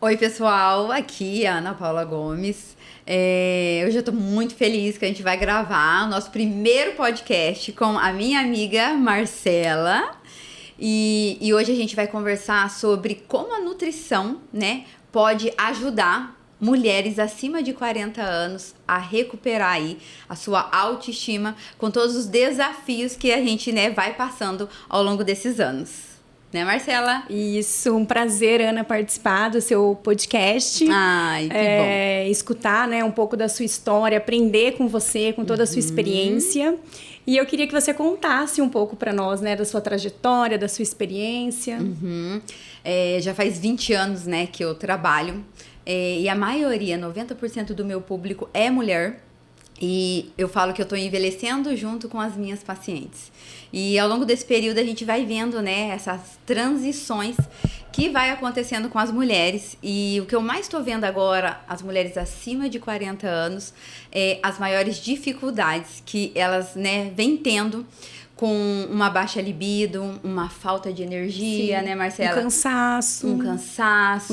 Oi, pessoal, aqui é a Ana Paula Gomes. Hoje eu tô muito feliz que a gente vai gravar o nosso primeiro podcast com a minha amiga Marcela. E hoje a gente vai conversar sobre como a nutrição, né, pode ajudar mulheres acima de 40 anos a recuperar aí a sua autoestima com todos os desafios que a gente, né, vai passando ao longo desses anos. Né, Marcela? Isso, um prazer, Ana, participar do seu podcast. Ai, que bom. Escutar, né, um pouco da sua história, aprender com você, com toda a sua experiência. E eu queria que você contasse um pouco para nós, né, da sua trajetória, da sua experiência. Já faz 20 anos, né, que eu trabalho. E a maioria, 90% do meu público é mulher. E eu falo que eu tô envelhecendo junto com as minhas pacientes. E ao longo desse período a gente vai vendo, né, essas transições que vai acontecendo com as mulheres. E o que eu mais tô vendo agora, as mulheres acima de 40 anos, as maiores dificuldades que elas, né, vêm tendo com uma baixa libido, uma falta de energia, sim, né, Marcela? Um cansaço.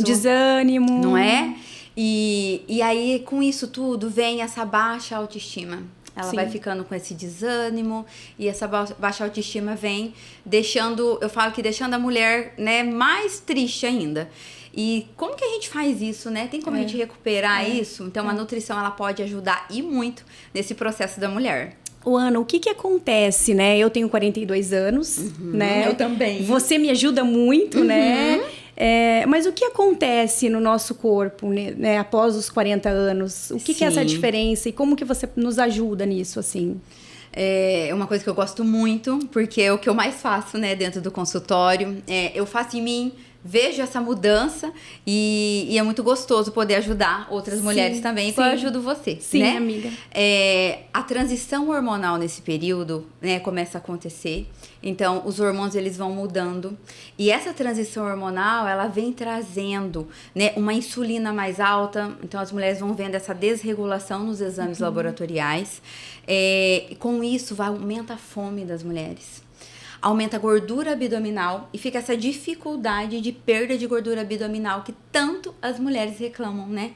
Um desânimo. Não é? E aí, com isso tudo, vem essa baixa autoestima. Ela vai ficando com esse desânimo e essa baixa autoestima vem deixando, eu falo que deixando a mulher, né, mais triste ainda. E como que a gente faz isso, né? Tem como a gente recuperar isso? Então, a nutrição, ela pode ajudar e muito nesse processo da mulher. Ana, o que acontece, né? Eu tenho 42 anos, né? Eu também. Você me ajuda muito, né? Mas o que acontece no nosso corpo, né, após os 40 anos? O que é essa diferença e como que você nos ajuda nisso, assim? É uma coisa que eu gosto muito, porque é o que eu mais faço, né, dentro do consultório. Eu faço em mim, vejo essa mudança e é muito gostoso poder ajudar outras mulheres também. Então eu ajudo você, sim, né? Amiga. A transição hormonal nesse período, né, começa a acontecer. Então, os hormônios, eles vão mudando. E essa transição hormonal, ela vem trazendo, né, uma insulina mais alta. Então, as mulheres vão vendo essa desregulação nos exames laboratoriais. Com isso, aumenta a fome das mulheres. Aumenta a gordura abdominal e fica essa dificuldade de perda de gordura abdominal que tanto as mulheres reclamam, né?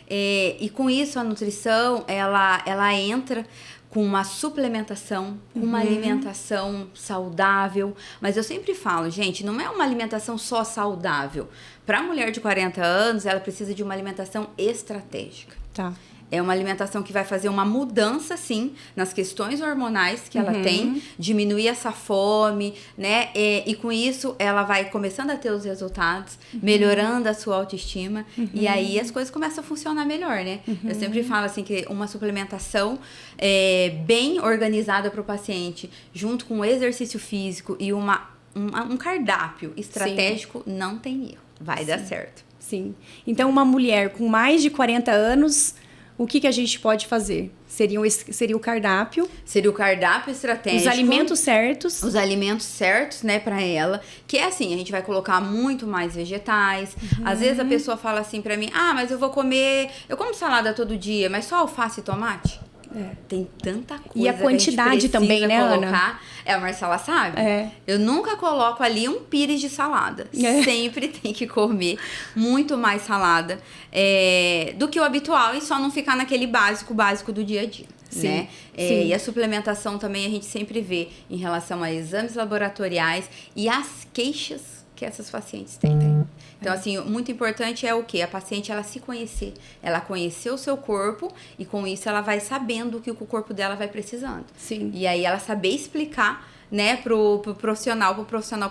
E com isso, a nutrição, ela entra com uma suplementação, com uma alimentação saudável. Mas eu sempre falo, gente, não é uma alimentação só saudável. Para a mulher de 40 anos, ela precisa de uma alimentação estratégica. Tá. É uma alimentação que vai fazer uma mudança, sim, nas questões hormonais que ela tem, diminuir essa fome, né? E com isso, ela vai começando a ter os resultados, melhorando a sua autoestima, e aí as coisas começam a funcionar melhor, né? Eu sempre falo, assim, que uma suplementação bem organizada para o paciente, junto com o exercício físico e um cardápio estratégico, não tem erro. Vai dar certo. Sim. Então, uma mulher com mais de 40 anos... O que a gente pode fazer? Seria o cardápio. Seria o cardápio estratégico. Os alimentos certos. Os alimentos certos, né, pra ela. Que é assim, a gente vai colocar muito mais vegetais. Às vezes a pessoa fala assim pra mim, mas eu como salada todo dia, mas só alface e tomate? Tem tanta coisa. E a quantidade que a gente também, né, colocar. Ana? A Marcela sabe. Eu nunca coloco ali um pires de salada. Sempre tem que comer muito mais salada do que o habitual e só não ficar naquele básico do dia a dia. Sim, né? sim. E a suplementação também a gente sempre vê em relação a exames laboratoriais e as queixas que essas pacientes têm. Então, assim, muito importante é o quê? A paciente, ela se conhecer. Ela conhecer o seu corpo e, com isso, ela vai sabendo o que o corpo dela vai precisando. Sim. E aí, ela saber explicar, né, pro profissional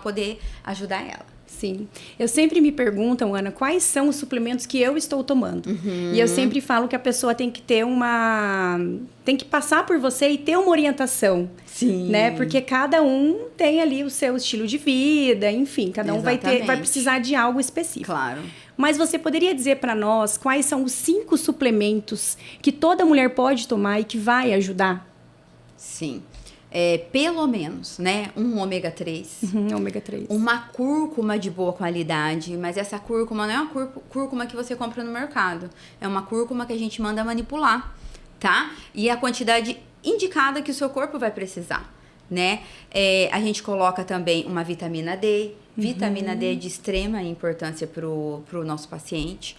poder ajudar ela. Sim. Eu sempre me pergunto, Ana, quais são os suplementos que eu estou tomando? E eu sempre falo que a pessoa tem que ter tem que passar por você e ter uma orientação. Sim. Né? Porque cada um tem ali o seu estilo de vida, enfim, cada um vai precisar de algo específico. Claro. Mas você poderia dizer para nós quais são os 5 suplementos que toda mulher pode tomar e que vai ajudar? Sim. Pelo menos, né, um ômega 3. Ômega 3. Uma cúrcuma de boa qualidade, mas essa cúrcuma não é uma cúrcuma que você compra no mercado. É uma cúrcuma que a gente manda manipular, tá? E a quantidade indicada que o seu corpo vai precisar, né? A gente coloca também uma vitamina D, Vitamina D é de extrema importância pro nosso paciente.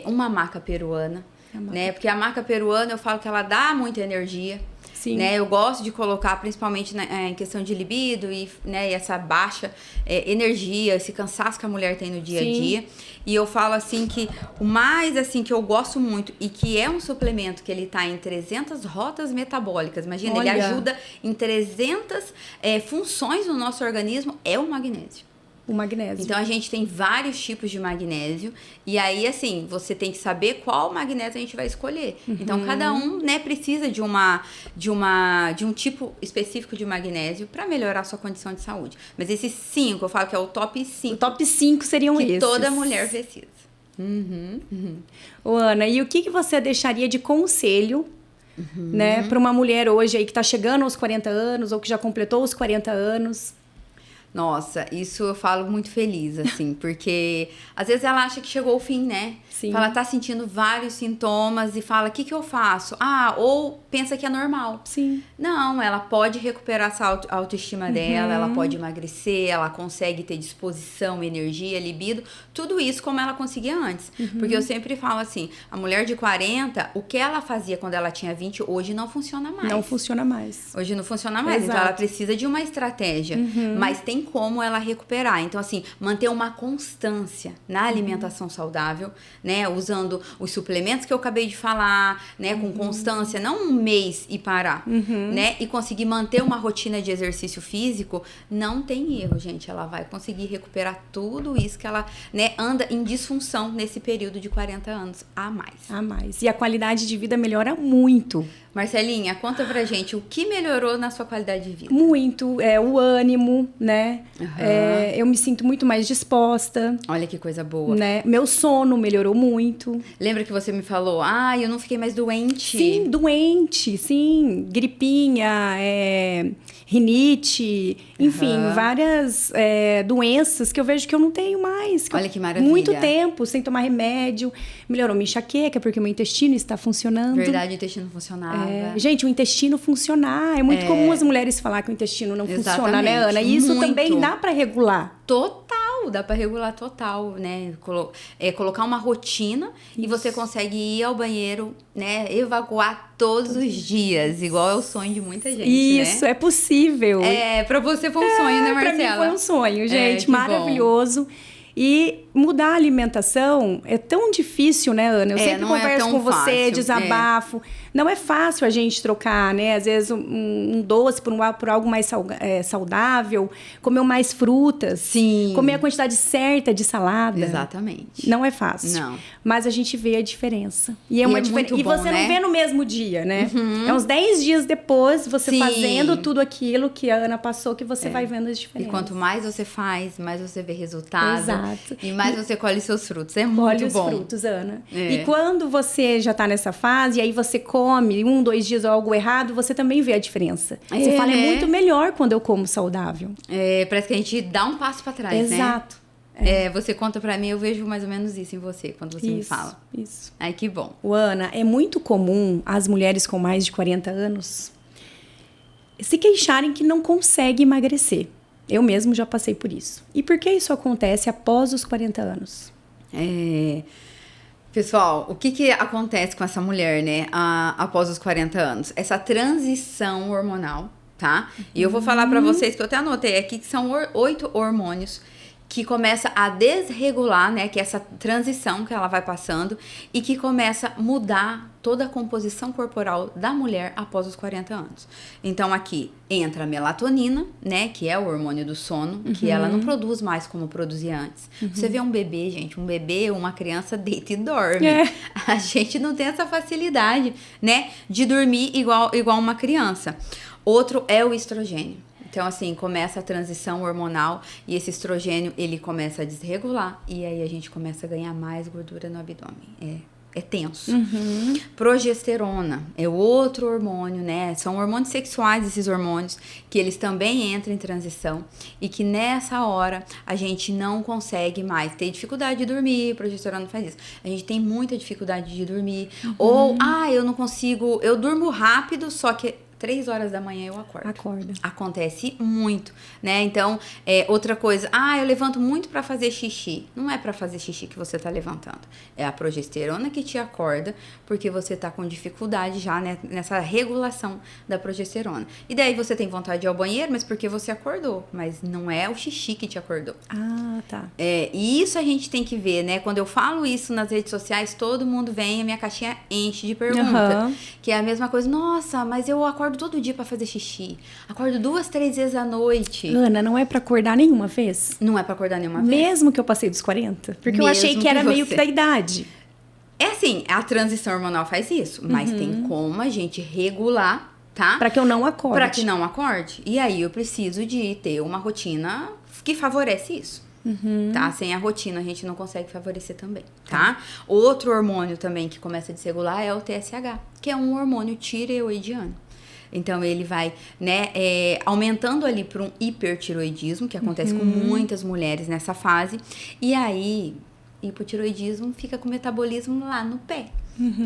Uma maca peruana, né? Porque a maca peruana, eu falo que ela dá muita energia. Sim. Né? Eu gosto de colocar, principalmente em questão de libido e essa baixa energia, esse cansaço que a mulher tem no dia a dia. E eu falo assim que o mais assim que eu gosto muito e que é um suplemento que ele tá em 300 rotas metabólicas. Imagina, ele ajuda em 300 funções no nosso organismo, é o magnésio. O magnésio. Então, a gente tem vários tipos de magnésio. E aí, assim, você tem que saber qual magnésio a gente vai escolher. Então, cada um, né, precisa de um tipo específico de magnésio para melhorar a sua condição de saúde. Mas esses 5, eu falo que é o top 5. O top 5 seriam que esses. toda mulher precisa. Ô, Ana, e o que você deixaria de conselho, né, para uma mulher hoje aí que tá chegando aos 40 anos ou que já completou os 40 anos? Nossa, isso eu falo muito feliz, assim, porque às vezes ela acha que chegou o fim, né? Sim. Ela tá sentindo vários sintomas e fala, o que eu faço? Ou pensa que é normal. Sim. Não, ela pode recuperar essa autoestima dela, ela pode emagrecer, ela consegue ter disposição, energia, libido, tudo isso como ela conseguia antes. Porque eu sempre falo assim, a mulher de 40, o que ela fazia quando ela tinha 20, hoje não funciona mais. Não funciona mais. Hoje não funciona mais, Exato. então ela precisa de uma estratégia, mas tem como ela recuperar. Então, assim, manter uma constância na alimentação saudável, né? Usando os suplementos que eu acabei de falar, né? Com constância, não um mês e parar, né? E conseguir manter uma rotina de exercício físico, não tem erro, gente. Ela vai conseguir recuperar tudo isso que ela, né, anda em disfunção nesse período de 40 anos a mais. A mais. E a qualidade de vida melhora muito. Marcelinha, conta pra gente o que melhorou na sua qualidade de vida. Muito. O ânimo, né? Eu me sinto muito mais disposta. Olha que coisa boa. Né? Meu sono melhorou muito. Lembra que você me falou, eu não fiquei mais doente? Sim, doente, sim. Gripinha, rinite, enfim, várias doenças que eu vejo que eu não tenho mais. Olha que maravilha. Muito tempo sem tomar remédio. Melhorou minha enxaqueca, porque o meu intestino está funcionando. Verdade, o intestino funcionava. Gente, o intestino funcionar. É muito comum as mulheres falar que o intestino não funciona, né, Ana? E isso também dá para regular. Total, dá para regular total, né? Colocar uma rotina e você consegue ir ao banheiro, né? Evacuar todos os dias, igual é o sonho de muita gente, Isso, né? É possível. Pra você foi um sonho, né, Marcela? Pra mim foi um sonho, gente, maravilhoso. Bom. E mudar a alimentação é tão difícil, né, Ana? Eu sempre converso com você, desabafo. Não é fácil a gente trocar, né? Às vezes um doce por algo mais saudável, comer mais frutas. Sim. Comer a quantidade certa de salada. Exatamente. Não é fácil. Não. Mas a gente vê a diferença. E é uma diferença. E você não vê no mesmo dia, né? É uns 10 dias depois, você fazendo tudo aquilo que a Ana passou, que você vai vendo as diferenças. E quanto mais você faz, mais você vê resultado. Exato. E mais você colhe seus frutos. É muito bom. Colhe os frutos, Ana. E quando você já tá nessa fase, e aí você come 1, 2 dias algo errado, você também vê a diferença. Você fala, é muito melhor quando eu como saudável. Parece que a gente dá um passo pra trás, né? Exato. Você conta pra mim, eu vejo mais ou menos isso em você, quando você me fala. Isso. Ai, que bom. Ana, é muito comum as mulheres com mais de 40 anos se queixarem que não conseguem emagrecer. Eu mesmo já passei por isso. E por que isso acontece após os 40 anos? Pessoal, o que acontece com essa mulher, né, após os 40 anos? Essa transição hormonal, tá? E eu vou falar pra vocês, que eu até anotei aqui, que são 8 hormônios que começa a desregular, né, que é essa transição que ela vai passando e que começa a mudar toda a composição corporal da mulher após os 40 anos. Então, aqui entra a melatonina, né, que é o hormônio do sono, que ela não produz mais como produzia antes. Você vê um bebê, gente, uma criança deita e dorme. A gente não tem essa facilidade, né, de dormir igual uma criança. Outro é o estrogênio. Então, assim, começa a transição hormonal e esse estrogênio, ele começa a desregular e aí a gente começa a ganhar mais gordura no abdômen. É tenso. Progesterona é outro hormônio, né? São hormônios sexuais, esses hormônios, que eles também entram em transição e que nessa hora a gente não consegue mais ter dificuldade de dormir. Progesterona faz isso. A gente tem muita dificuldade de dormir. Ou, eu não consigo, eu durmo rápido, só que 3 horas da manhã eu acordo. Acorda. Acontece muito, né? Então, outra coisa, eu levanto muito pra fazer xixi. Não é pra fazer xixi que você tá levantando. É a progesterona que te acorda, porque você tá com dificuldade já, né, nessa regulação da progesterona. E daí você tem vontade de ir ao banheiro, mas porque você acordou. Mas não é o xixi que te acordou. Ah, tá. E isso a gente tem que ver, né? Quando eu falo isso nas redes sociais, todo mundo vem, a minha caixinha enche de pergunta. Que é a mesma coisa. Nossa, mas eu acordo todo dia pra fazer xixi. Acordo 2, 3 vezes à noite. Ana, não é pra acordar nenhuma vez? Não é pra acordar nenhuma vez. Mesmo que eu passei dos 40? Porque eu achei que era meio que da idade. É assim, a transição hormonal faz isso. Mas tem como a gente regular, tá? Pra que eu não acorde. Pra que não acorde. E aí eu preciso de ter uma rotina que favorece isso. Tá? Sem a rotina a gente não consegue favorecer também, tá? Outro hormônio também que começa a desregular é o TSH, que é um hormônio tireoidiano. Então ele vai, né, aumentando ali para um hipertiroidismo, que acontece com muitas mulheres nessa fase, e aí hipotiroidismo fica com o metabolismo lá no pé.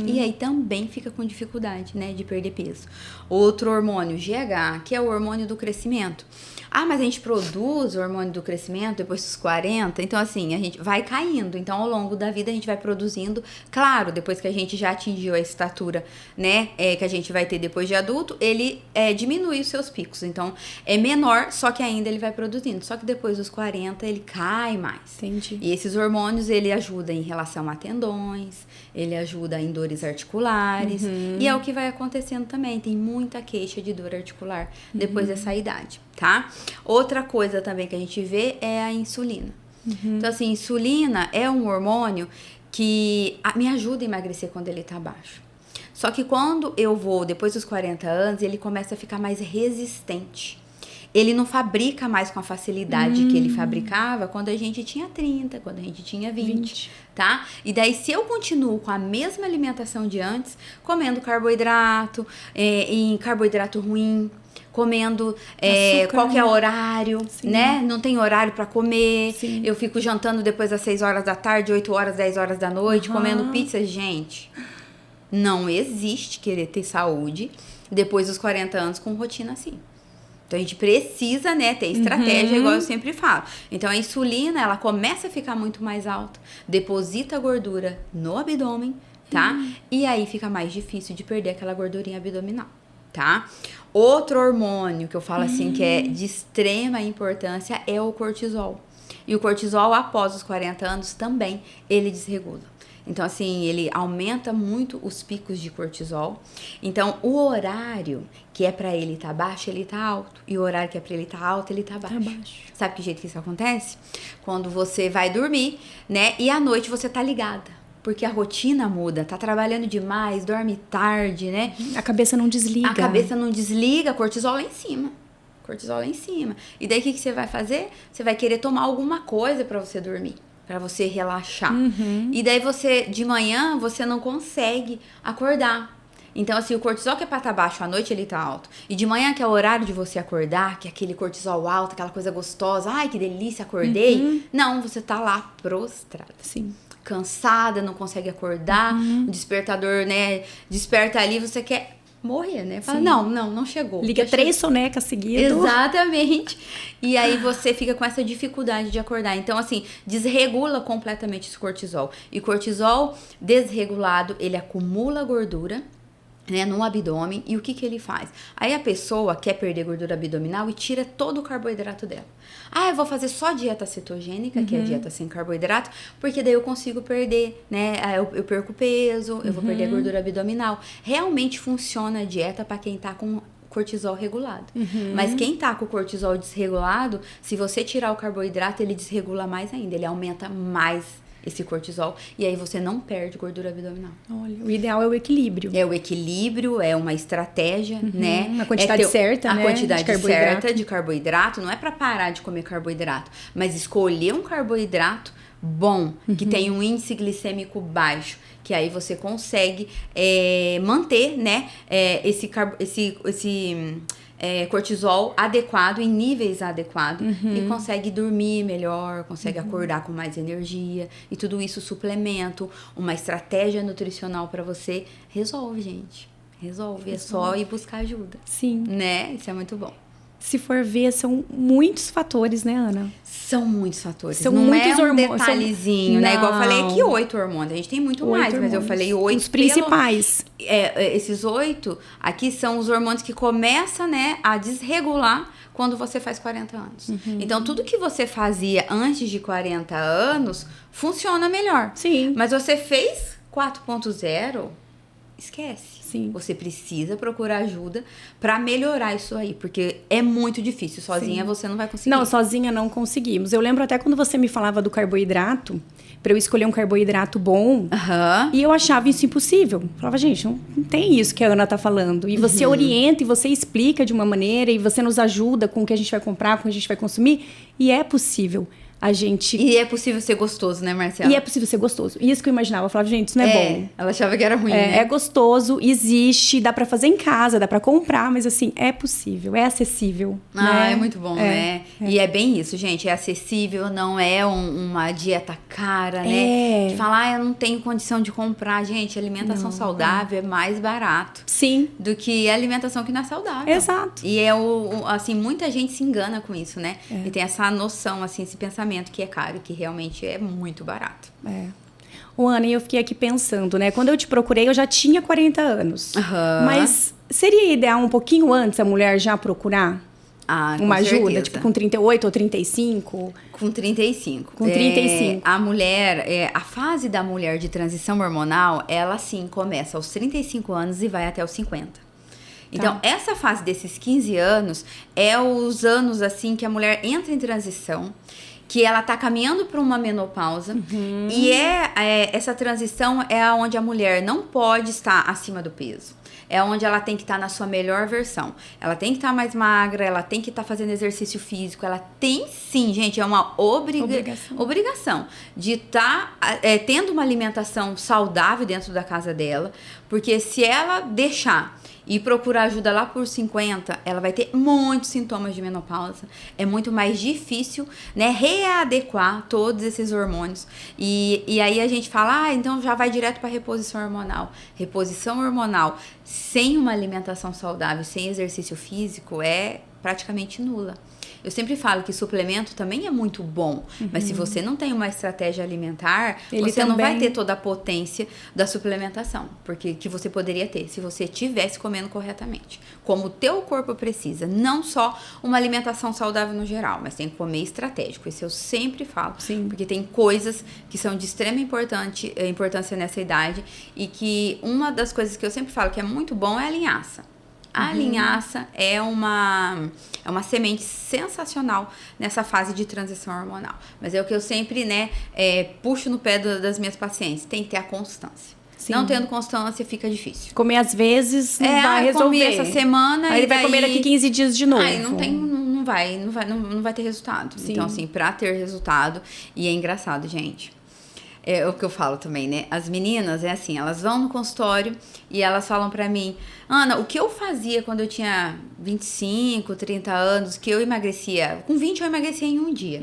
E aí também fica com dificuldade, né, de perder peso. Outro hormônio, GH, que é o hormônio do crescimento. Mas a gente produz o hormônio do crescimento depois dos 40, então assim, a gente vai caindo. Então, ao longo da vida, a gente vai produzindo. Claro, depois que a gente já atingiu a estatura, né, que a gente vai ter depois de adulto, ele diminui os seus picos. Então, é menor, só que ainda ele vai produzindo. Só que depois dos 40, ele cai mais. Entendi. E esses hormônios, ele ajuda em relação a tendões, ele ajuda em dores articulares. E é o que vai acontecendo também. Tem muita queixa de dor articular depois dessa idade, tá? Outra coisa também que a gente vê é a insulina. Então, assim, insulina é um hormônio que me ajuda a emagrecer quando ele tá baixo. Só que quando eu vou, depois dos 40 anos, ele começa a ficar mais resistente. Ele não fabrica mais com a facilidade que ele fabricava quando a gente tinha 30, quando a gente tinha 20, tá? E daí, se eu continuo com a mesma alimentação de antes, comendo carboidrato, em carboidrato ruim, comendo qualquer horário, né? Não tem horário pra comer. Eu fico jantando depois das 6 horas da tarde, 8 horas, 10 horas da noite, comendo pizza. Gente, não existe querer ter saúde depois dos 40 anos com rotina assim. Então, a gente precisa, né, ter estratégia, igual eu sempre falo. Então, a insulina, ela começa a ficar muito mais alta, deposita gordura no abdômen, tá? E aí fica mais difícil de perder aquela gordurinha abdominal, tá? Outro hormônio que eu falo assim, que é de extrema importância, é o cortisol. E o cortisol, após os 40 anos, também, ele desregula. Então, assim, ele aumenta muito os picos de cortisol. Então, o horário que é pra ele tá baixo, ele tá alto. E o horário que é pra ele tá alto, ele tá baixo. Sabe que jeito que isso acontece? Quando você vai dormir, né? E à noite você tá ligada. Porque a rotina muda, tá trabalhando demais, dorme tarde, né? A cabeça não desliga. A cabeça não desliga, cortisol lá em cima. Cortisol lá em cima. E daí, o que você vai fazer? Você vai querer tomar alguma coisa pra você dormir. Pra você relaxar. E daí de manhã, você não consegue acordar. Então, assim, o cortisol que é pra estar baixo à noite, ele tá alto. E de manhã, que é o horário de você acordar, que é aquele cortisol alto, aquela coisa gostosa. Ai, que delícia, acordei. Não, você tá lá prostrada. Sim. Cansada, não consegue acordar. O despertador, né, desperta ali, você quer morrer, né? Fala, não chegou. Liga 3 sonecas seguidas. Exatamente. E aí você fica com essa dificuldade de acordar. Então, assim, desregula completamente esse cortisol. E cortisol desregulado, ele acumula gordura, né, no abdômen. E o que ele faz? Aí a pessoa quer perder gordura abdominal e tira todo o carboidrato dela. Eu vou fazer só dieta cetogênica, que é a dieta sem carboidrato, porque daí eu consigo perder, né? Eu perco peso, eu vou perder a gordura abdominal. Realmente funciona a dieta para quem tá com cortisol regulado. Mas quem tá com o cortisol desregulado, se você tirar o carboidrato, ele desregula mais ainda, ele aumenta mais esse cortisol, e aí você não perde gordura abdominal. Olha, o ideal é o equilíbrio. É o equilíbrio, é uma estratégia, né? A quantidade certa, né? A quantidade certa de carboidrato. Não é pra parar de comer carboidrato, mas escolher um carboidrato bom, que tem um índice glicêmico baixo, que aí você consegue manter, né, esse cortisol adequado, em níveis adequados, e consegue dormir melhor, consegue acordar com mais energia, e tudo isso suplemento, uma estratégia nutricional para você, resolve, gente. resolve. É só ir buscar ajuda. Sim. Né? Isso é muito bom. Se for ver, são muitos fatores, né, Ana? São muitos fatores. São não muitos é um detalhezinho, né? Igual eu falei aqui, 8 hormônios. A gente tem muito mais, hormônios. Mas eu falei 8. Os principais. Esses 8 aqui são os hormônios que começam, né, a desregular quando você faz 40 anos. Então, tudo que você fazia antes de 40 anos funciona melhor. Sim. Mas você fez 4.0, esquece. Sim. Você precisa procurar ajuda para melhorar isso aí, porque é muito difícil. Sozinha você não vai conseguir. Não, sozinha não conseguimos. Eu lembro até quando você me falava do carboidrato, para eu escolher um carboidrato bom, e eu achava isso impossível. Eu falava, gente, não tem isso que a Ana tá falando. E você orienta, e você explica de uma maneira, e você nos ajuda com o que a gente vai comprar, com o que a gente vai consumir, e é possível. E é possível ser gostoso, né, Marcela? E é possível ser gostoso. Isso que eu imaginava. Eu falava, gente, isso não é bom. Ela achava que era ruim, né? É gostoso, existe, dá pra fazer em casa, dá pra comprar, mas assim, é possível, é acessível. Né? É muito bom, né? E é bem isso, gente. É acessível, não é uma dieta cara, né? De falar, eu não tenho condição de comprar. Gente, alimentação saudável é mais barato. Sim. Do que alimentação que não é saudável. Exato. E assim, muita gente se engana com isso, né? E tem essa noção, assim, esse pensamento que é caro, que realmente é muito barato. Ô, Ana, eu fiquei aqui pensando, né? Quando eu te procurei, eu já tinha 40 anos. Mas seria ideal um pouquinho antes a mulher já procurar uma ajuda? Certeza. Tipo, com 38 ou 35? Com 35. Com 35. A mulher, a fase da mulher de transição hormonal, ela sim começa aos 35 anos e vai até os 50. Então, essa fase desses 15 anos é os anos, assim, que a mulher entra em transição, que ela tá caminhando para uma menopausa, e essa transição é onde a mulher não pode estar acima do peso. É onde ela tem que estar na sua melhor versão. Ela tem que estar mais magra, ela tem que estar fazendo exercício físico, ela tem sim, gente, é uma obrigação de estar tendo uma alimentação saudável dentro da casa dela, porque se ela deixar e procurar ajuda lá por 50, ela vai ter muitos sintomas de menopausa. É muito mais difícil, né, readequar todos esses hormônios. E aí a gente fala, então já vai direto para reposição hormonal. Reposição hormonal sem uma alimentação saudável, sem exercício físico, é praticamente nula. Eu sempre falo que suplemento também é muito bom, mas se você não tem uma estratégia alimentar, você não vai ter toda a potência da suplementação, porque que você poderia ter se você estivesse comendo corretamente, como o teu corpo precisa, não só uma alimentação saudável no geral, mas tem que comer estratégico. Isso eu sempre falo, porque tem coisas que são de extrema importância nessa idade, e que uma das coisas que eu sempre falo que é muito bom é a linhaça. A linhaça é uma semente sensacional nessa fase de transição hormonal. Mas é o que eu sempre, né, puxo no pé das minhas pacientes. Tem que ter a constância. Não tendo constância, fica difícil. Comer às vezes não vai resolver. Comer essa semana. Aí ele vai comer daqui 15 dias de novo. Aí não vai ter resultado. Então, assim, pra ter resultado, e é engraçado, gente. É o que eu falo também, né? As meninas, assim, elas vão no consultório e elas falam pra mim, Ana, o que eu fazia quando eu tinha 25, 30 anos, que eu emagrecia, com 20 eu emagrecia em um dia.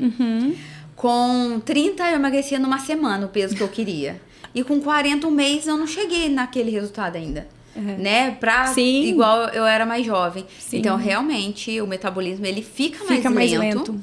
Com 30 eu emagrecia numa semana o peso que eu queria. E com 40, um mês, eu não cheguei naquele resultado ainda. Né? Igual eu era mais jovem. Então, realmente, o metabolismo, ele fica mais lento.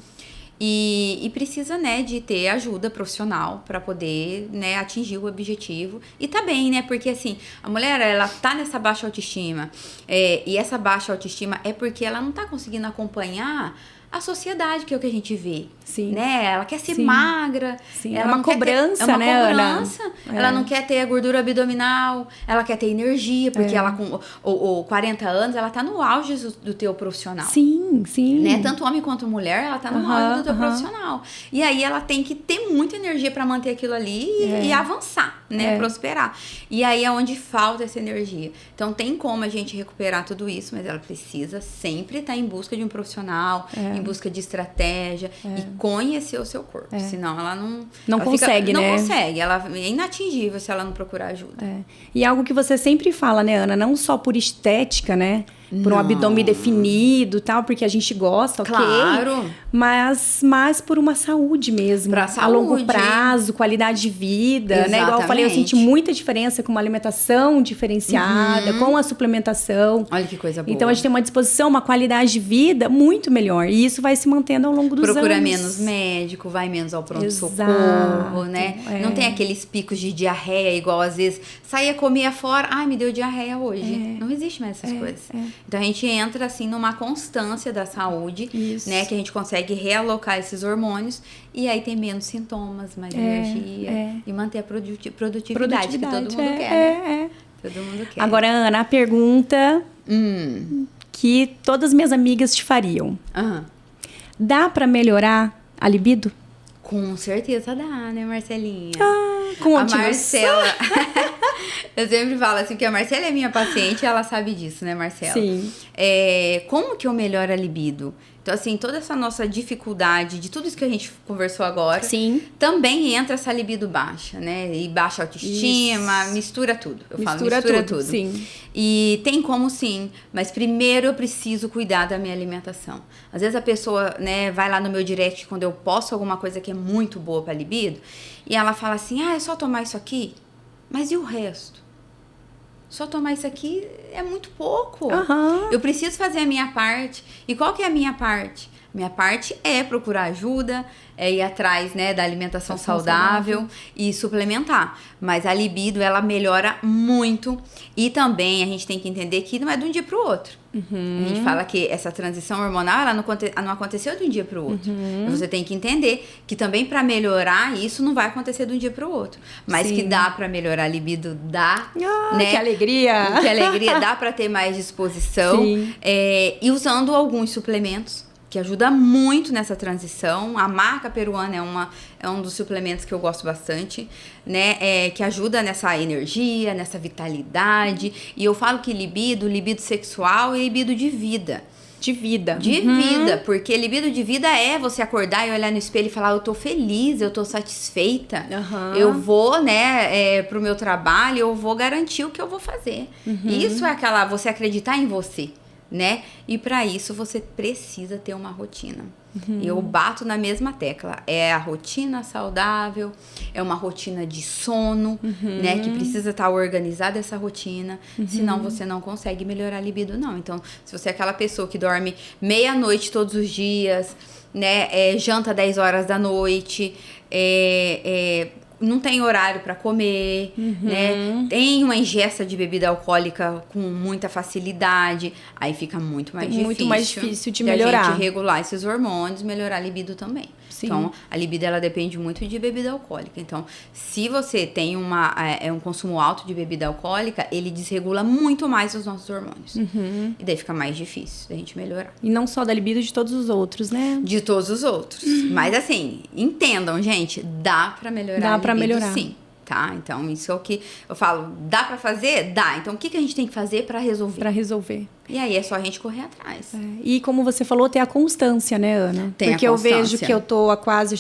E precisa, né, de ter ajuda profissional para poder, né, atingir o objetivo. E tá bem, né? Porque, assim, a mulher, ela tá nessa baixa autoestima. E essa baixa autoestima é porque ela não tá conseguindo acompanhar a sociedade, que é o que a gente vê. Né? Ela quer ser magra. Ela é uma cobrança, né, Ana? Ela não quer ter a gordura abdominal, ela quer ter energia, porque ela com 40 anos, ela tá no auge do teu profissional. Sim. Né? Tanto homem quanto mulher, ela tá no auge do teu profissional. E aí ela tem que ter muita energia para manter aquilo ali e avançar, né? Prosperar. E aí é onde falta essa energia. Então tem como a gente recuperar tudo isso, mas ela precisa sempre estar em busca de um profissional, em busca de estratégia e conhecer o seu corpo. Senão ela não consegue, né? Não consegue. Ela é inatingível se ela não procurar ajuda. E algo que você sempre fala, né, Ana? Não só por estética, né? por um abdômen definido, tal, porque a gente gosta, claro. Ok? Mas mais por uma saúde mesmo. Pra saúde. A longo prazo, qualidade de vida, Exatamente. né? Igual eu falei, eu senti muita diferença com uma alimentação diferenciada, com a suplementação. Olha que coisa boa. Então, a gente tem uma disposição, uma qualidade de vida muito melhor. E isso vai se mantendo ao longo dos anos. Procura menos médico, vai menos ao pronto-socorro, né? Não tem aqueles picos de diarreia, igual às vezes saía, comia fora, ai, me deu diarreia hoje. Não existe mais essas coisas. Então, a gente entra, assim, numa constância da saúde, né? Que a gente consegue realocar esses hormônios e aí tem menos sintomas, mais energia e manter a produtividade que todo mundo quer, né? Todo mundo quer. Agora, Ana, a pergunta que todas minhas amigas te fariam. Dá pra melhorar a libido? Com certeza dá, né, Marcelinha? Com a Marcela. Eu sempre falo assim, que a Marcela é minha paciente e ela sabe disso, né, Marcela? Sim. Como que eu melhoro a libido? Então, assim, toda essa nossa dificuldade, de tudo isso que a gente conversou agora, sim, também entra essa libido baixa, né? E baixa autoestima, mistura tudo. Eu falo, mistura tudo. Sim. E tem como sim, mas primeiro eu preciso cuidar da minha alimentação. Às vezes a pessoa, né, vai lá no meu direct quando eu posto alguma coisa que é muito boa pra libido, e ela fala assim, é só tomar isso aqui? Mas e o resto? Só tomar isso aqui é muito pouco. Eu preciso fazer a minha parte. E qual que é a minha parte? Minha parte é procurar ajuda, é ir atrás, né, da alimentação saudável e suplementar. Mas a libido, ela melhora muito. E também a gente tem que entender que não é de um dia pro outro. A gente fala que essa transição hormonal, ela não aconteceu de um dia pro outro. Você tem que entender que também para melhorar isso não vai acontecer de um dia pro outro. Mas que dá para melhorar a libido, dá. Né? Que alegria! Que alegria, dá para ter mais disposição. E usando alguns suplementos que ajuda muito nessa transição. A marca peruana é um dos suplementos que eu gosto bastante, né? Que ajuda nessa energia, nessa vitalidade. E eu falo que libido sexual e libido de vida. De vida. De vida, porque libido de vida é você acordar e olhar no espelho e falar, eu tô feliz, eu tô satisfeita, eu vou, né, pro meu trabalho, eu vou garantir o que eu vou fazer. Isso é você acreditar em você, né? E para isso você precisa ter uma rotina. Eu bato na mesma tecla. É a rotina saudável, é uma rotina de sono, né? Que precisa estar organizada essa rotina, senão você não consegue melhorar a libido, não. Então, se você é aquela pessoa que dorme meia-noite todos os dias, né? Janta 10 horas da noite, não tem horário para comer, né? Tem uma ingesta de bebida alcoólica com muita facilidade, aí fica muito mais difícil. Muito mais difícil de melhorar. A gente regular esses hormônios, melhorar a libido também. Sim. Então, a libido, ela depende muito de bebida alcoólica. Então, se você tem um consumo alto de bebida alcoólica, ele desregula muito mais os nossos hormônios. E daí fica mais difícil da gente melhorar. E não só da libido, de todos os outros, né? De todos os outros. Mas assim, entendam, gente, dá pra melhorar a libido, melhorar. Sim, tá? Então, isso é o que eu falo. Dá pra fazer? Dá. Então, o que a gente tem que fazer pra resolver? Pra resolver. E aí, é só a gente correr atrás. E como você falou, ter a constância, né, Ana? Porque eu vejo que eu tô há quase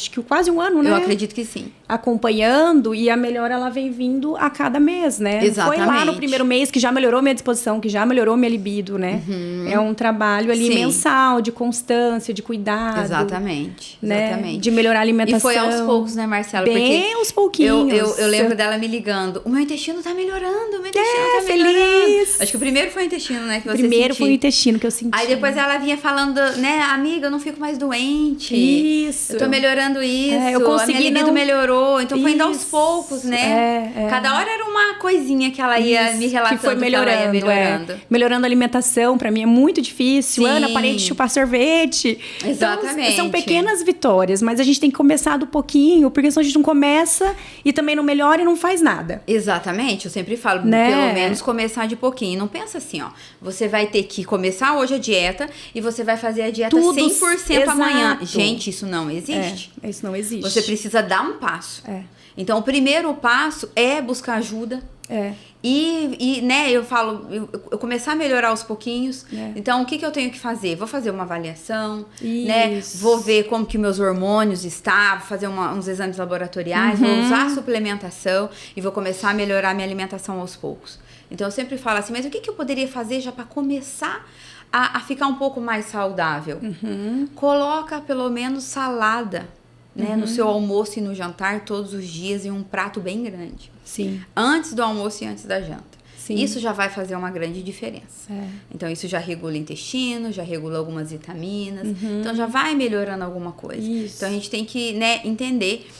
um ano, né? Eu acredito que sim. Acompanhando, e a melhora, ela vem vindo a cada mês, né? Exatamente. Foi lá no primeiro mês que já melhorou minha disposição, que já melhorou minha libido, né? É um trabalho ali mensal, de constância, de cuidado. Exatamente. Né? Exatamente. De melhorar a alimentação. E foi aos poucos, né, Marcela? Bem aos pouquinhos. Eu lembro dela me ligando. O meu intestino tá melhorando, o meu intestino tá melhorando. Feliz. Acho que o primeiro foi o intestino, né, que você Primeiro foi o intestino que eu senti. Aí depois ela vinha falando, né, amiga, eu não fico mais doente. Isso. Eu tô melhorando isso. Eu consegui, a minha libido melhorou. Então foi indo aos poucos, né? Cada hora era uma coisinha que ela ia me relatando. Que foi melhorando. Melhorando a alimentação, pra mim é muito difícil. Sim. Ana, parei de chupar sorvete. Exatamente. Então, são pequenas vitórias, mas a gente tem que começar do pouquinho, porque senão a gente não começa e também não melhora e não faz nada. Exatamente. Eu sempre falo, pelo menos começar de pouquinho. Não pensa assim, ó. Você vai ter que começar hoje a dieta e você vai fazer a dieta 100% amanhã. Gente, isso não existe. Isso não existe. Você precisa dar um passo. Então, o primeiro passo é buscar ajuda. E né, eu falo, eu começar a melhorar aos pouquinhos. Então, o que eu tenho que fazer? Vou fazer uma avaliação, né? Vou ver como que meus hormônios estão, vou fazer uns exames laboratoriais, vou usar a suplementação e vou começar a melhorar a minha alimentação aos poucos. Então, eu sempre falo assim, mas o que eu poderia fazer já para começar a ficar um pouco mais saudável? Coloca pelo menos salada, né, no seu almoço e no jantar todos os dias em um prato bem grande. Sim. Antes do almoço e antes da janta. Sim. Isso já vai fazer uma grande diferença. Então, isso já regula o intestino, já regula algumas vitaminas. Então, já vai melhorando alguma coisa. Isso. Então, a gente tem que, né, entender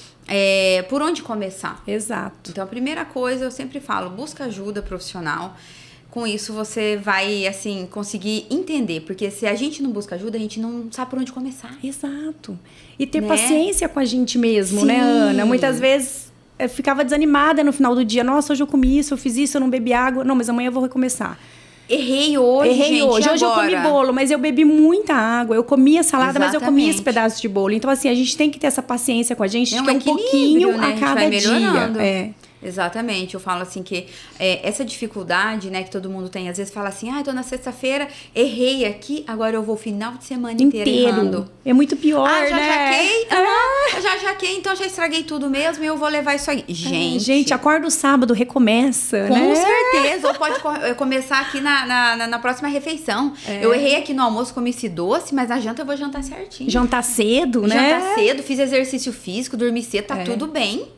por onde começar. Exato. Então, a primeira coisa, eu sempre falo, busca ajuda profissional. Com isso, você vai, assim, conseguir entender. Porque se a gente não busca ajuda, a gente não sabe por onde começar. Exato. E ter paciência com a gente mesmo, né, Ana? Muitas vezes eu ficava desanimada no final do dia. Nossa, hoje eu comi isso, eu fiz isso, eu não bebi água. Não, mas amanhã eu vou recomeçar. Errei hoje. Hoje eu comi bolo, mas eu bebi muita água. Eu comia salada, mas eu comi esse pedaço de bolo. Então, assim, a gente tem que ter essa paciência com a gente, de que é um pouquinho, né, a cada dia. Exatamente, eu falo assim que essa dificuldade, né, que todo mundo tem, às vezes fala assim, tô na sexta-feira, errei aqui, agora eu vou o final de semana inteiro errando. É muito pior, já jaquei, então já estraguei tudo mesmo e eu vou levar isso aí. Gente, acorda o sábado, recomeça, com certeza, ou pode começar aqui na próxima refeição. Eu errei aqui no almoço, comi esse doce, mas na janta eu vou jantar certinho. Jantar cedo, né? Jantar cedo, fiz exercício físico, dormi cedo, tá tudo bem.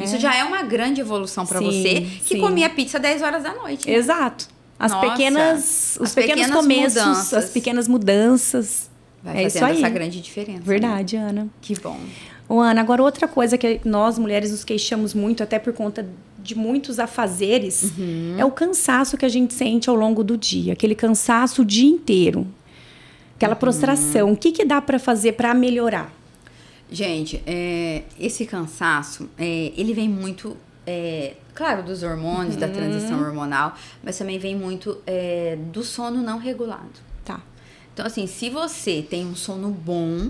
Isso já é uma grande evolução pra você, que comia pizza 10 horas da noite. Né? Exato. Os pequenos começos, mudanças. As pequenas mudanças. Vai fazendo isso aí. Essa grande diferença. Verdade, né? Ana. Que bom. Ana, agora outra coisa que nós mulheres nos queixamos muito, até por conta de muitos afazeres, é o cansaço que a gente sente ao longo do dia. Aquele cansaço o dia inteiro. Aquela prostração. O que dá pra fazer pra melhorar? Gente, esse cansaço, ele vem muito, claro, dos hormônios, da transição hormonal, mas também vem muito do sono não regulado. Tá. Então, assim, se você tem um sono bom,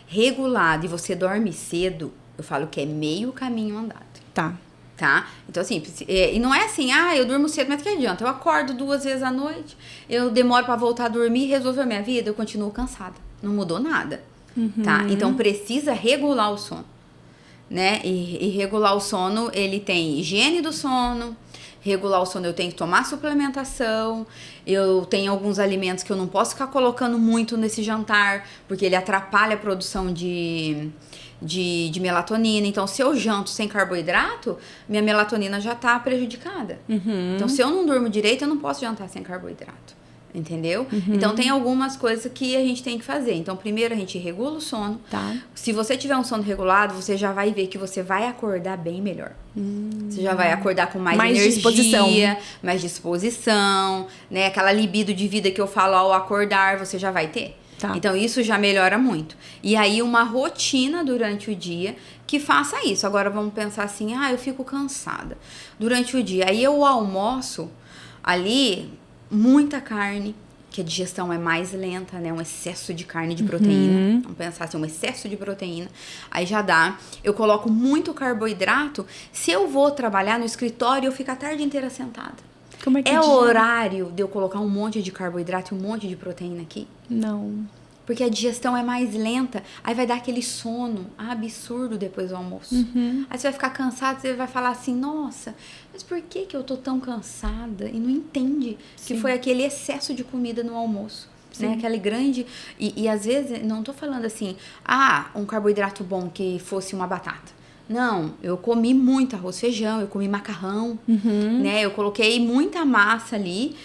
regulado, e você dorme cedo, eu falo que é meio caminho andado. Tá? Então, assim, e não é assim, eu durmo cedo, mas que adianta? Eu acordo 2 vezes à noite, eu demoro pra voltar a dormir, resolver a minha vida, eu continuo cansada. Não mudou nada. Tá? Então, precisa regular o sono, né? E regular o sono, ele tem higiene do sono. Regular o sono, eu tenho que tomar suplementação. Eu tenho alguns alimentos que eu não posso ficar colocando muito nesse jantar, porque ele atrapalha a produção de melatonina. Então, se eu janto sem carboidrato, minha melatonina já tá prejudicada. Então, se eu não durmo direito, eu não posso jantar sem carboidrato. Entendeu? Então, tem algumas coisas que a gente tem que fazer. Então, primeiro, a gente regula o sono. Tá. Se você tiver um sono regulado, você já vai ver que você vai acordar bem melhor. Você já vai acordar com mais energia, mais disposição, né? Aquela libido de vida que eu falo ao acordar, você já vai ter. Tá. Então, isso já melhora muito. E aí, uma rotina durante o dia que faça isso. Agora, vamos pensar assim, eu fico cansada durante o dia. Aí, eu almoço ali muita carne, que a digestão é mais lenta, né? Um excesso de carne, de proteína. Vamos pensar assim, um excesso de proteína. Aí já dá. Eu coloco muito carboidrato. Se eu vou trabalhar no escritório, eu fico a tarde inteira sentada. Como é que o horário de eu colocar um monte de carboidrato e um monte de proteína aqui? Não. Porque a digestão é mais lenta. Aí vai dar aquele sono absurdo depois do almoço. Aí você vai ficar cansado, você vai falar assim, nossa, mas por que eu tô tão cansada? E não entende que foi aquele excesso de comida no almoço. Né? Aquele grande... E às vezes, não tô falando assim, um carboidrato bom que fosse uma batata. Não, eu comi muito arroz, feijão, eu comi macarrão, né? Eu coloquei muita massa ali.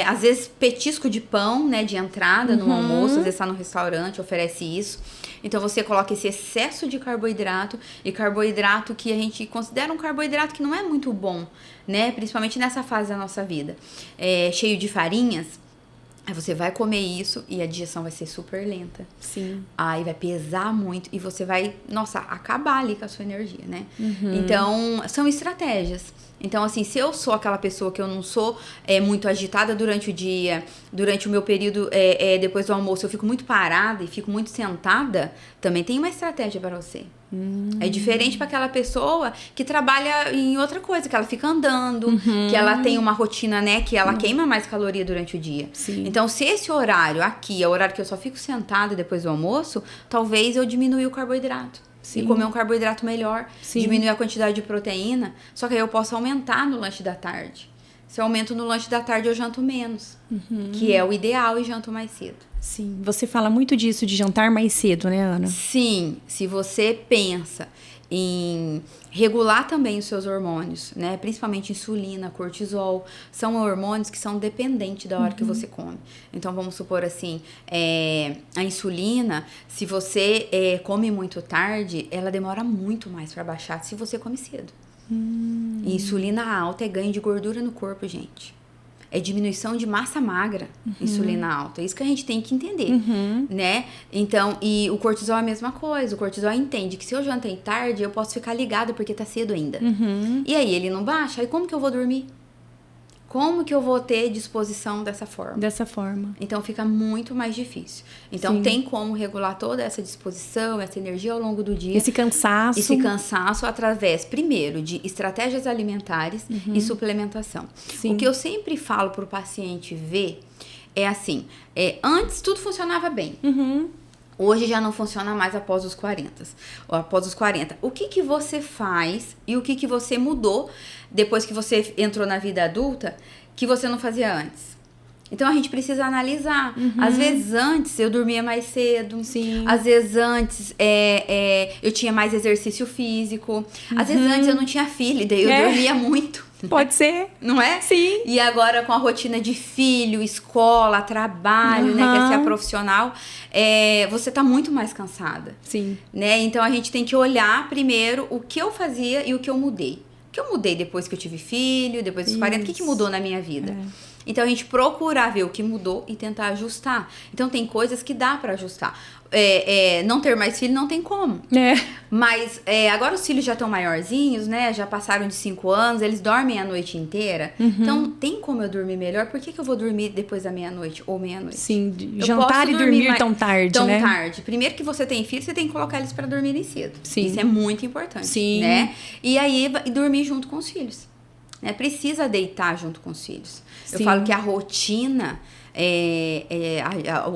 Às vezes petisco de pão, né, de entrada no almoço, às vezes tá no restaurante, oferece isso. Então você coloca esse excesso de carboidrato, e carboidrato que a gente considera um carboidrato que não é muito bom, né, principalmente nessa fase da nossa vida, cheio de farinhas. Aí você vai comer isso e a digestão vai ser super lenta. Sim. Aí vai pesar muito e você vai, acabar ali com a sua energia, né? Então, são estratégias. Então, assim, se eu sou aquela pessoa que eu não sou muito agitada durante o dia, durante o meu período depois do almoço, eu fico muito parada e fico muito sentada, também tem uma estratégia para você. É diferente para aquela pessoa que trabalha em outra coisa, que ela fica andando, que ela tem uma rotina, né, que ela queima mais caloria durante o dia. Sim. Então, se esse horário aqui é o horário que eu só fico sentada depois do almoço, talvez eu diminua o carboidrato. Sim. E comer um carboidrato melhor, diminuir a quantidade de proteína, só que aí eu posso aumentar no lanche da tarde. Se eu aumento no lanche da tarde, eu janto menos, que é o ideal, e janto mais cedo. Sim, você fala muito disso, de jantar mais cedo, né, Ana? Sim, se você pensa em regular também os seus hormônios, né? Principalmente insulina, cortisol, são hormônios que são dependentes da hora que você come. Então, vamos supor assim, a insulina, se você come muito tarde, ela demora muito mais para baixar se você come cedo. E insulina alta é ganho de gordura no corpo, gente. É diminuição de massa magra, insulina alta. É isso que a gente tem que entender, né? Então, e o cortisol é a mesma coisa. O cortisol entende que se eu jantei tarde, eu posso ficar ligado porque tá cedo ainda. E aí ele não baixa, aí como que eu vou dormir? Como que eu vou ter disposição dessa forma? Dessa forma. Então, fica muito mais difícil. Então, tem como regular toda essa disposição, essa energia ao longo do dia. Esse cansaço. Esse cansaço através, primeiro, de estratégias alimentares e suplementação. Sim. O que eu sempre falo para o paciente ver é assim, antes tudo funcionava bem. Hoje já não funciona mais após os 40. Ou após os 40. O que você faz e o que você mudou depois que você entrou na vida adulta que você não fazia antes? Então, a gente precisa analisar. Às vezes, antes, eu dormia mais cedo. Sim. Às vezes, antes, eu tinha mais exercício físico. Às vezes, antes, eu não tinha filho, daí eu dormia muito. Pode ser. Não é? Sim. E agora, com a rotina de filho, escola, trabalho, né? Quer ser profissional, você tá muito mais cansada. Sim. Né? Então, a gente tem que olhar primeiro o que eu fazia e o que eu mudei. O que eu mudei depois que eu tive filho, depois dos 40, o que mudou na minha vida? Então, a gente procurar ver o que mudou e tentar ajustar. Então, tem coisas que dá pra ajustar. Não ter mais filho não tem como. Mas agora os filhos já estão maiorzinhos, né? Já passaram de 5 anos, eles dormem a noite inteira. Então, tem como eu dormir melhor? Por que eu vou dormir depois da meia-noite ou meia-noite? Sim, jantar e dormir tão tarde, né? Tão tarde. Primeiro que você tem filho, você tem que colocar eles pra dormirem cedo. Sim. Isso é muito importante, Sim. né? E aí, dormir junto com os filhos. Né? Precisa deitar junto com os filhos. Sim. Eu falo que a rotina...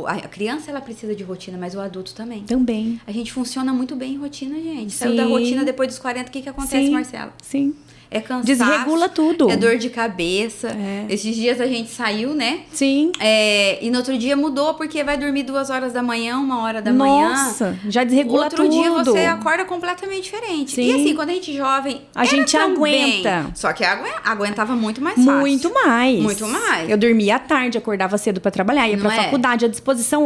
a criança, ela precisa de rotina, mas o adulto também. Também. A gente funciona muito bem em rotina, gente. Sim. Saiu da rotina depois dos 40, o que acontece, Sim. Marcela? Sim. É cansaço. Desregula tudo. É dor de cabeça. Esses dias a gente saiu, né? Sim. E no outro dia mudou, porque vai dormir 2 horas da manhã, 1 hora da manhã. Nossa, já desregula tudo. Outro dia você acorda completamente diferente. Sim. E assim, quando a gente é jovem, a gente aguenta. Bem, só que aguentava muito mais fácil. Muito mais. Muito mais. Eu dormia à tarde, acordava cedo pra trabalhar, ia pra faculdade, à disposição,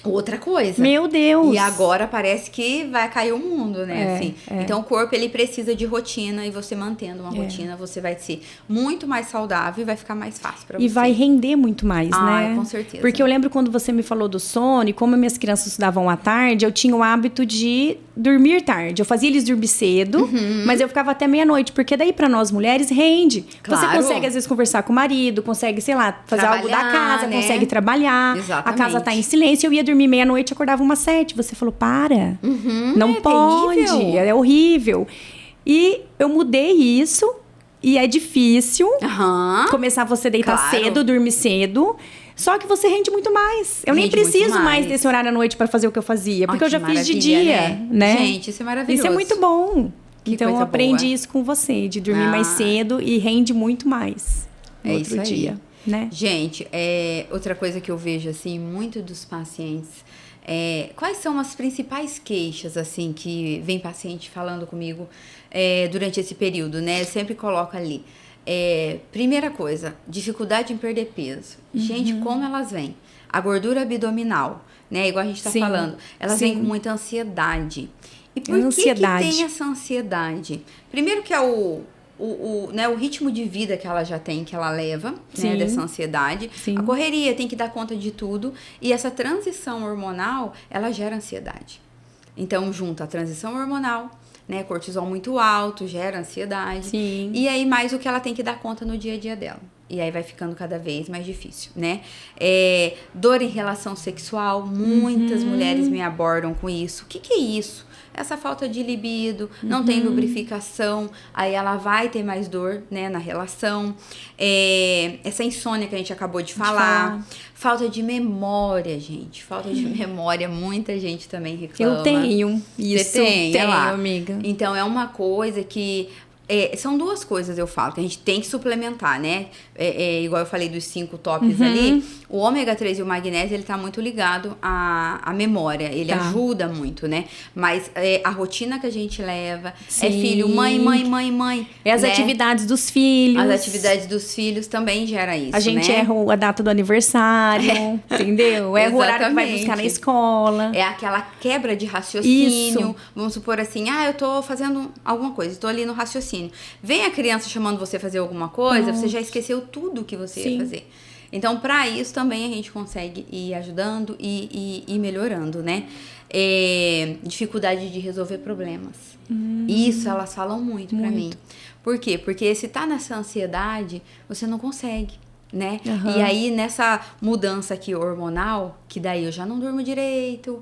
Outra coisa. Meu Deus. E agora parece que vai cair o mundo, né? Assim. Então, o corpo, ele precisa de rotina, e você mantendo uma rotina, você vai ser muito mais saudável e vai ficar mais fácil pra você. E vai render muito mais, né? Com certeza. Porque eu lembro quando você me falou do sono, e como minhas crianças estudavam à tarde, eu tinha o hábito de dormir tarde. Eu fazia eles dormir cedo, mas eu ficava até meia-noite, porque daí pra nós mulheres rende. Claro. Você consegue, às vezes, conversar com o marido, consegue, sei lá, fazer trabalhar, algo da casa, né? consegue trabalhar. Exatamente. A casa tá em silêncio, eu ia dormir meia-noite, acordava umas 7. Você falou, para. Não pode. Terrível. É horrível. E eu mudei isso, e é difícil começar você deitar cedo, dormir cedo. Só que você rende muito mais. Eu nem preciso mais desse horário à noite para fazer o que eu fazia. Porque eu já fiz de dia, né? Gente, isso é maravilhoso. Isso é muito bom. Então eu aprendi boa. Isso com você, de dormir mais cedo e rende muito mais no outro isso aí. dia, né? Gente, outra coisa que eu vejo, assim, muito dos pacientes... quais são as principais queixas, assim, que vem paciente falando comigo durante esse período, né? Eu sempre coloco ali. Primeira coisa, dificuldade em perder peso. Gente, como elas vêm? A gordura abdominal, né? Igual a gente tá falando. Elas vêm com muita ansiedade. E por que tem essa ansiedade? Primeiro que é o ritmo de vida que ela já tem, que ela leva, né, dessa ansiedade. Sim. A correria tem que dar conta de tudo. E essa transição hormonal, ela gera ansiedade. Então, junta a transição hormonal, né, cortisol muito alto, gera ansiedade. Sim. E aí, mais o que ela tem que dar conta no dia a dia dela. E aí vai ficando cada vez mais difícil, né? Dor em relação sexual, muitas mulheres me abordam com isso. O que é isso? Essa falta de libido, não tem lubrificação, aí ela vai ter mais dor, né, na relação. Essa insônia que a gente acabou de falar. Falta de memória, gente. Falta de memória, muita gente também reclama. Eu tenho isso. Você tem? Tenho, amiga. Então, é uma coisa que... são duas coisas, eu falo, que a gente tem que suplementar, né? Igual eu falei dos 5 tops ali. O ômega 3 e o magnésio, ele tá muito ligado à memória. Ele ajuda muito, né? Mas a rotina que a gente leva, filho, mãe. As atividades dos filhos. As atividades dos filhos também gera isso, a gente erra a data do aniversário, entendeu? Erra o horário que vai buscar na escola. É aquela quebra de raciocínio. Isso. Vamos supor assim, eu tô fazendo alguma coisa, tô ali no raciocínio. Vem a criança chamando você a fazer alguma coisa, você já esqueceu tudo que você ia fazer. Então, para isso também a gente consegue ir ajudando e ir melhorando, né? Dificuldade de resolver problemas. Isso elas falam muito pra mim. Por quê? Porque se tá nessa ansiedade, você não consegue, né? E aí, nessa mudança aqui hormonal, que daí eu já não durmo direito,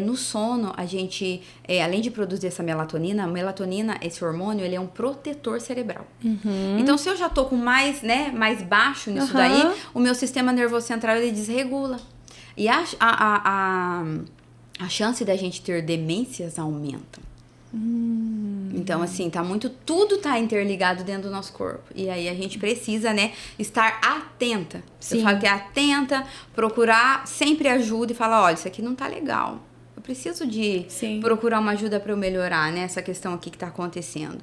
no sono, a gente, além de produzir essa melatonina, a melatonina, esse hormônio, ele é um protetor cerebral. Então, se eu já tô com mais baixo nisso daí, o meu sistema nervoso central, ele desregula. E a chance da gente ter demências aumenta. Então, assim, tudo tá interligado dentro do nosso corpo. E aí a gente precisa, né, estar atenta. Eu falo que é atenta, procurar sempre ajuda e falar, olha, isso aqui não tá legal. Eu preciso de procurar uma ajuda para eu melhorar, né, essa questão aqui que tá acontecendo.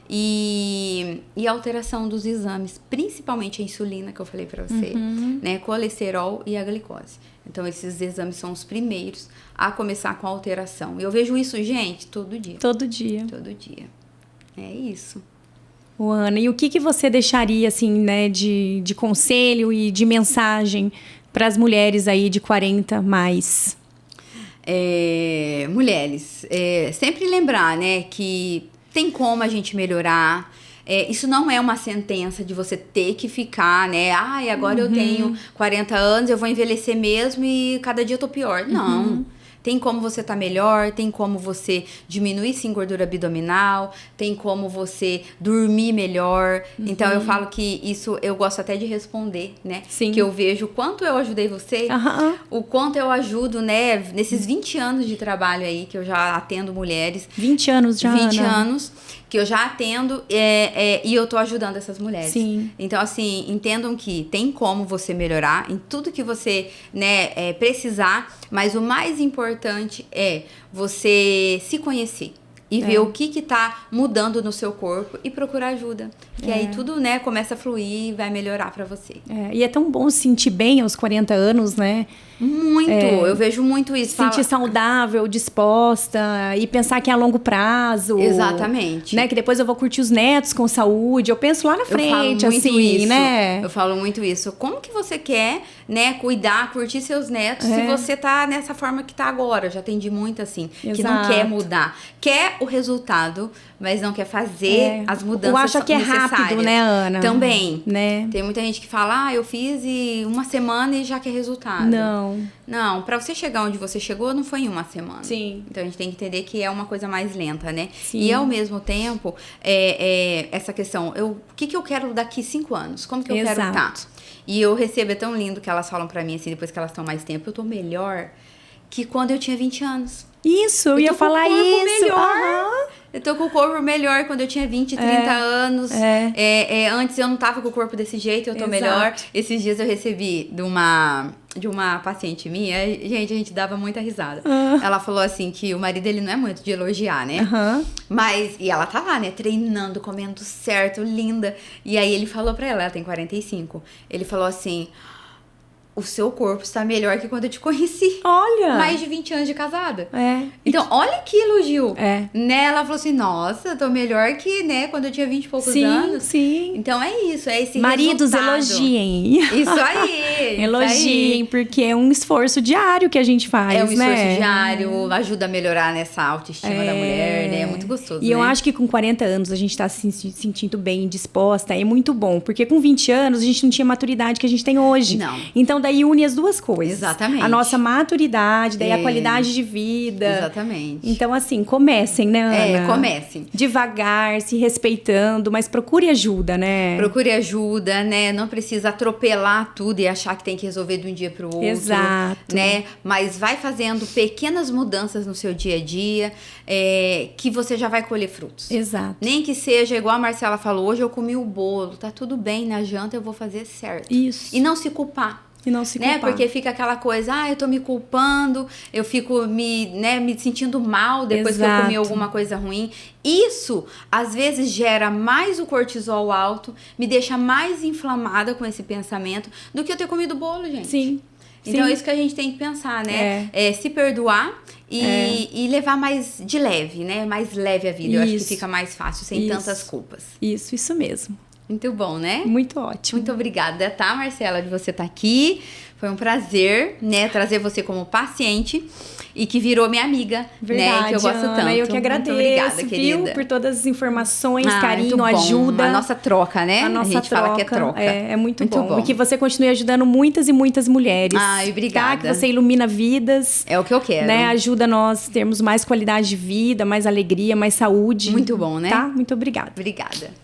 E a alteração dos exames, principalmente a insulina, que eu falei para você, né, colesterol e a glicose. Então, esses exames são os primeiros a começar com a alteração. E eu vejo isso, gente, todo dia. Todo dia. Todo dia. É isso. Ana, e o que você deixaria, assim, né, de conselho e de mensagem para as mulheres aí de 40 mais? Mulheres, sempre lembrar, né, que tem como a gente melhorar. Isso não é uma sentença de você ter que ficar, né? Agora eu tenho 40 anos, eu vou envelhecer mesmo e cada dia eu tô pior. Não. Tem como você tá melhor, tem como você diminuir, sim, gordura abdominal, tem como você dormir melhor. Então, eu falo que isso eu gosto até de responder, né? Sim. Que eu vejo o quanto eu ajudei você, o quanto eu ajudo, né? Nesses 20 anos de trabalho aí, que eu já atendo mulheres. 20 anos já, 20 Ana. anos que eu já atendo e eu tô ajudando essas mulheres. Sim. Então, assim, entendam que tem como você melhorar em tudo que você, né, precisar, mas o mais importante é você se conhecer e ver o que tá mudando no seu corpo e procurar ajuda. Que aí tudo, né, começa a fluir e vai melhorar pra você. E é tão bom se sentir bem aos 40 anos, né? Muito, eu vejo muito isso. Sentir saudável, disposta e pensar que é a longo prazo. Exatamente. Né? Que depois eu vou curtir os netos com saúde. Eu penso lá na frente, assim, né? Eu falo muito isso. Como que você quer, né, cuidar, curtir seus netos se você tá nessa forma que tá agora? Eu já atendi muito assim, que não quer mudar. Quer o resultado, mas não quer fazer as mudanças necessárias. Eu acho que é rápido, né, Ana? Também. Né? Tem muita gente que fala, eu fiz uma semana e já quer resultado. Não, pra você chegar onde você chegou, não foi em uma semana. Sim. Então, a gente tem que entender que é uma coisa mais lenta, né? Sim. E, ao mesmo tempo, essa questão, o que eu quero daqui 5 anos? Como que eu quero estar? E eu recebo, é tão lindo que elas falam pra mim, assim, depois que elas estão mais tempo, eu tô melhor que quando eu tinha 20 anos. Isso, eu ia falar isso. Melhor. Eu tô com o corpo melhor quando eu tinha 20, 30 anos. Antes eu não tava com o corpo desse jeito, eu tô melhor. Esses dias eu recebi de uma paciente minha, gente, a gente dava muita risada. Ela falou assim que o marido, ele não é muito de elogiar, né? Mas, e ela tá lá, né, treinando, comendo certo, linda. E aí ele falou pra ela tem 45, ele falou assim, o seu corpo está melhor que quando eu te conheci. Olha! Mais de 20 anos de casada. É. Então, olha que elogio. É. Né? Ela falou assim, nossa, eu tô melhor que, né, quando eu tinha 20 e poucos anos. Sim. Então, é isso, é esse Maridos, resultado. Elogiem. Isso aí. Elogiem, porque é um esforço diário que a gente faz, É um esforço né? diário, ajuda a melhorar nessa autoestima da mulher, né? É muito gostoso, E né? eu acho que com 40 anos a gente tá se sentindo bem, disposta, é muito bom. Porque com 20 anos a gente não tinha a maturidade que a gente tem hoje. Não. Então, daí une as duas coisas. Exatamente. A nossa maturidade, daí a qualidade de vida. Exatamente. Então, assim, comecem, né, Ana? Comecem. Devagar, se respeitando, mas procure ajuda, né? Procure ajuda, né? Não precisa atropelar tudo e achar que tem que resolver de um dia pro outro. Exato. Né? Mas vai fazendo pequenas mudanças no seu dia a dia, que você já vai colher frutos. Exato. Nem que seja igual a Marcela falou, hoje eu comi o bolo, tá tudo bem, na janta eu vou fazer certo. Isso. E não se culpar. E não se culpar. Né? Porque fica aquela coisa, eu tô me culpando, eu fico me sentindo mal depois que eu comi alguma coisa ruim. Isso, às vezes, gera mais o cortisol alto, me deixa mais inflamada com esse pensamento do que eu ter comido bolo, gente. Sim. Então, é isso que a gente tem que pensar, né? Se perdoar e levar mais de leve, né? Mais leve a vida. Eu acho que fica mais fácil, sem tantas culpas. Isso mesmo. Muito bom, né? Muito ótimo. Muito obrigada, tá, Marcela, de você estar aqui. Foi um prazer, né, trazer você como paciente e que virou minha amiga, verdade, né, que eu gosto Ana, tanto. Eu que agradeço, muito obrigada, viu, por todas as informações, carinho, muito bom. ajuda. A nossa troca, né? A nossa gente troca, fala que é troca. É muito bom. E que você continue ajudando muitas e muitas mulheres. Obrigada. Tá? Que você ilumina vidas. É o que eu quero. Né? Ajuda nós a termos mais qualidade de vida, mais alegria, mais saúde. Muito bom, né? Tá? Muito obrigada. Obrigada.